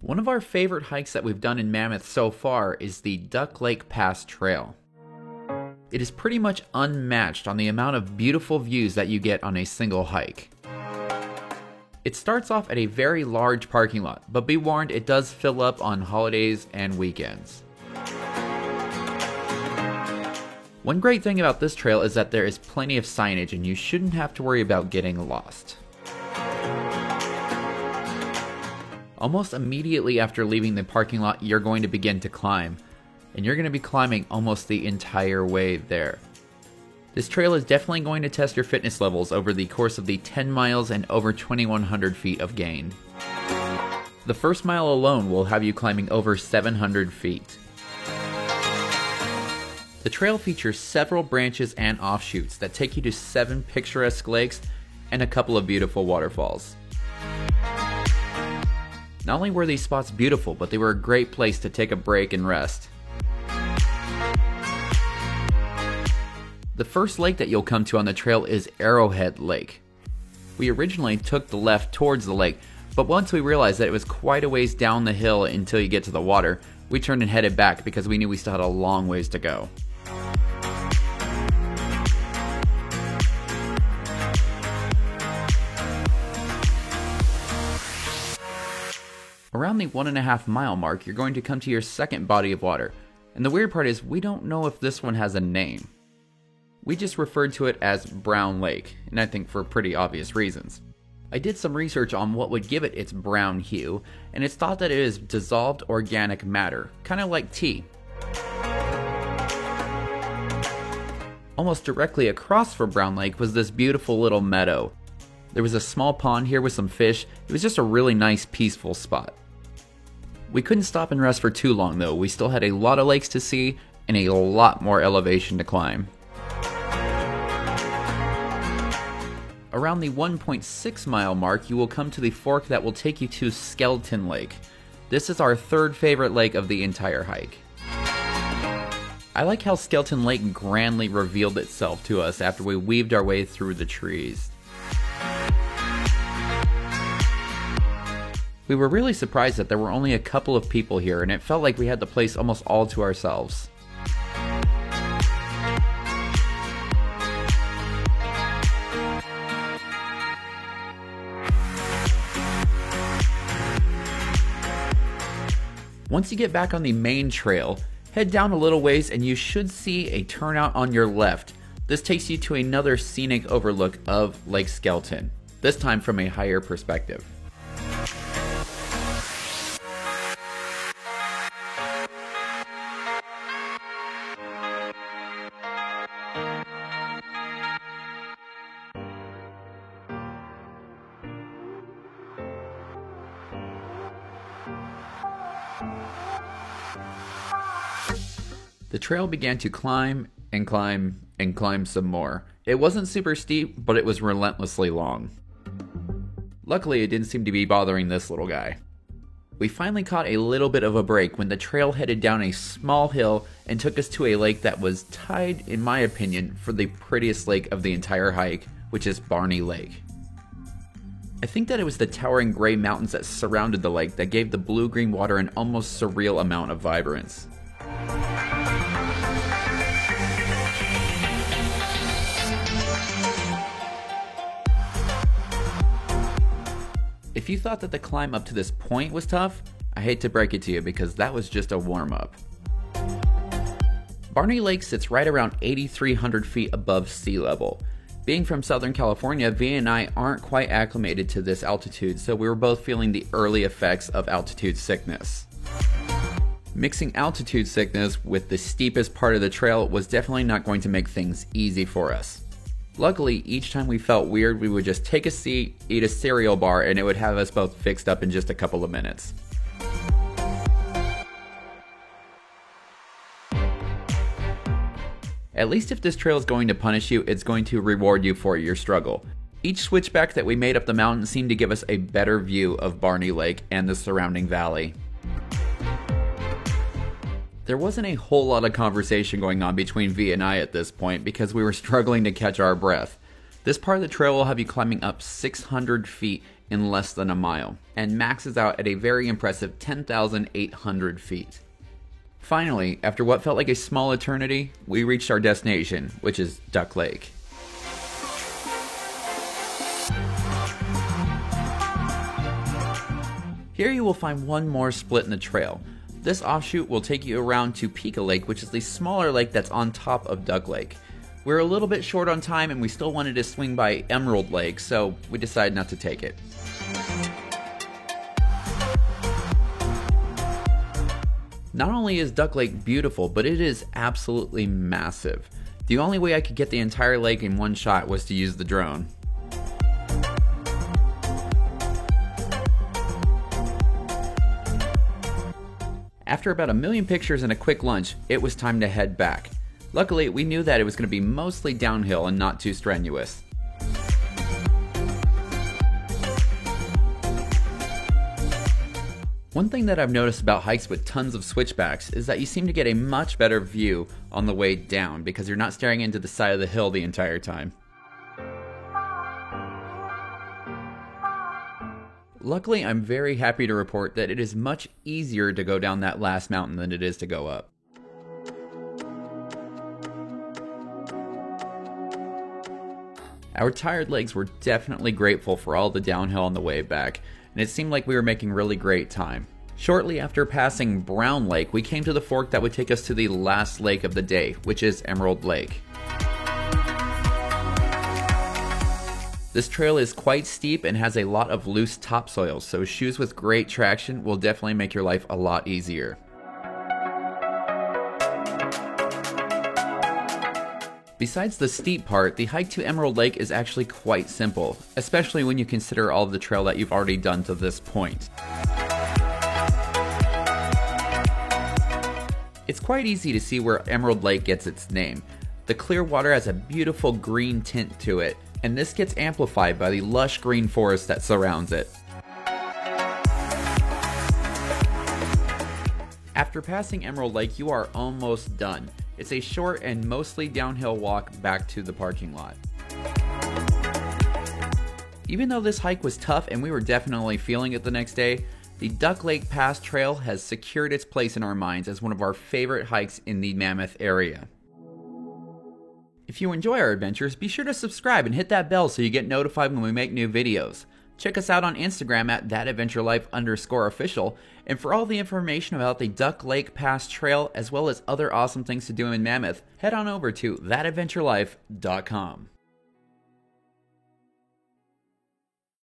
One of our favorite hikes that we've done in Mammoth so far is the Duck Lake Pass Trail. It is pretty much unmatched on the amount of beautiful views that you get on a single hike. It starts off at a very large parking lot, but be warned, it does fill up on holidays and weekends. One great thing about this trail is that there is plenty of signage and you shouldn't have to worry about getting lost. Almost immediately after leaving the parking lot, you're going to begin to climb, and you're going to be climbing almost the entire way there. This trail is definitely going to test your fitness levels over the course of the 10 miles and over 2,100 feet of gain. The first mile alone will have you climbing over 700 feet. The trail features several branches and offshoots that take you to 7 picturesque lakes and a couple of beautiful waterfalls. Not only were these spots beautiful, but they were a great place to take a break and rest. The first lake that you'll come to on the trail is Arrowhead Lake. We originally took the left towards the lake, but once we realized that it was quite a ways down the hill until you get to the water, we turned and headed back because we knew we still had a long ways to go. Around the 1.5 mile mark, you're going to come to your second body of water, and the weird part is we don't know if this one has a name. We just referred to it as Brown Lake, and I think for pretty obvious reasons. I did some research on what would give it its brown hue, and it's thought that it is dissolved organic matter, kind of like tea. Almost directly across from Brown Lake was this beautiful little meadow. There was a small pond here with some fish. It was just a really nice, peaceful spot. We couldn't stop and rest for too long though. We still had a lot of lakes to see and a lot more elevation to climb. Around the 1.6 mile mark, you will come to the fork that will take you to Skeleton Lake. This is our third favorite lake of the entire hike. I like how Skeleton Lake grandly revealed itself to us after we weaved our way through the trees. We were really surprised that there were only a couple of people here, and it felt like we had the place almost all to ourselves. Once you get back on the main trail, head down a little ways and you should see a turnout on your left. This takes you to another scenic overlook of Lake Skeleton, this time from a higher perspective. The trail began to climb and climb and climb some more. It wasn't super steep, but it was relentlessly long. Luckily, it didn't seem to be bothering this little guy. We finally caught a little bit of a break when the trail headed down a small hill and took us to a lake that was tied, in my opinion, for the prettiest lake of the entire hike, which is Barney Lake. I think that it was the towering gray mountains that surrounded the lake that gave the blue-green water an almost surreal amount of vibrance. If you thought that the climb up to this point was tough, I hate to break it to you because that was just a warm-up. Barney Lake sits right around 8,300 feet above sea level. Being from Southern California, V and I aren't quite acclimated to this altitude, so we were both feeling the early effects of altitude sickness. Mixing altitude sickness with the steepest part of the trail was definitely not going to make things easy for us. Luckily, each time we felt weird, we would just take a seat, eat a cereal bar, and it would have us both fixed up in just a couple of minutes. At least if this trail is going to punish you, it's going to reward you for your struggle. Each switchback that we made up the mountain seemed to give us a better view of Barney Lake and the surrounding valley. There wasn't a whole lot of conversation going on between V and I at this point because we were struggling to catch our breath. This part of the trail will have you climbing up 600 feet in less than a mile, and maxes out at a very impressive 10,800 feet. Finally, after what felt like a small eternity, we reached our destination, which is Duck Lake. Here you will find one more split in the trail. This offshoot will take you around to Pika Lake, which is the smaller lake that's on top of Duck Lake. We're a little bit short on time and we still wanted to swing by Emerald Lake, so we decided not to take it. Not only is Duck Lake beautiful, but it is absolutely massive. The only way I could get the entire lake in one shot was to use the drone. After about 1 million pictures and a quick lunch, it was time to head back. Luckily, we knew that it was going to be mostly downhill and not too strenuous. One thing that I've noticed about hikes with tons of switchbacks is that you seem to get a much better view on the way down because you're not staring into the side of the hill the entire time. Luckily, I'm very happy to report that it is much easier to go down that last mountain than it is to go up. Our tired legs were definitely grateful for all the downhill on the way back, and it seemed like we were making really great time. Shortly after passing Brown Lake, we came to the fork that would take us to the last lake of the day, which is Emerald Lake. This trail is quite steep and has a lot of loose topsoil, so shoes with great traction will definitely make your life a lot easier. Besides the steep part, the hike to Emerald Lake is actually quite simple, especially when you consider all of the trail that you've already done to this point. It's quite easy to see where Emerald Lake gets its name. The clear water has a beautiful green tint to it, and this gets amplified by the lush green forest that surrounds it. After passing Emerald Lake, you are almost done. It's a short and mostly downhill walk back to the parking lot. Even though this hike was tough and we were definitely feeling it the next day, the Duck Lake Pass Trail has secured its place in our minds as one of our favorite hikes in the Mammoth area. If you enjoy our adventures, be sure to subscribe and hit that bell so you get notified when we make new videos. Check us out on Instagram at thatadventurelife_official, and for all the information about the Duck Lake Pass Trail as well as other awesome things to do in Mammoth, head on over to thatadventurelife.com.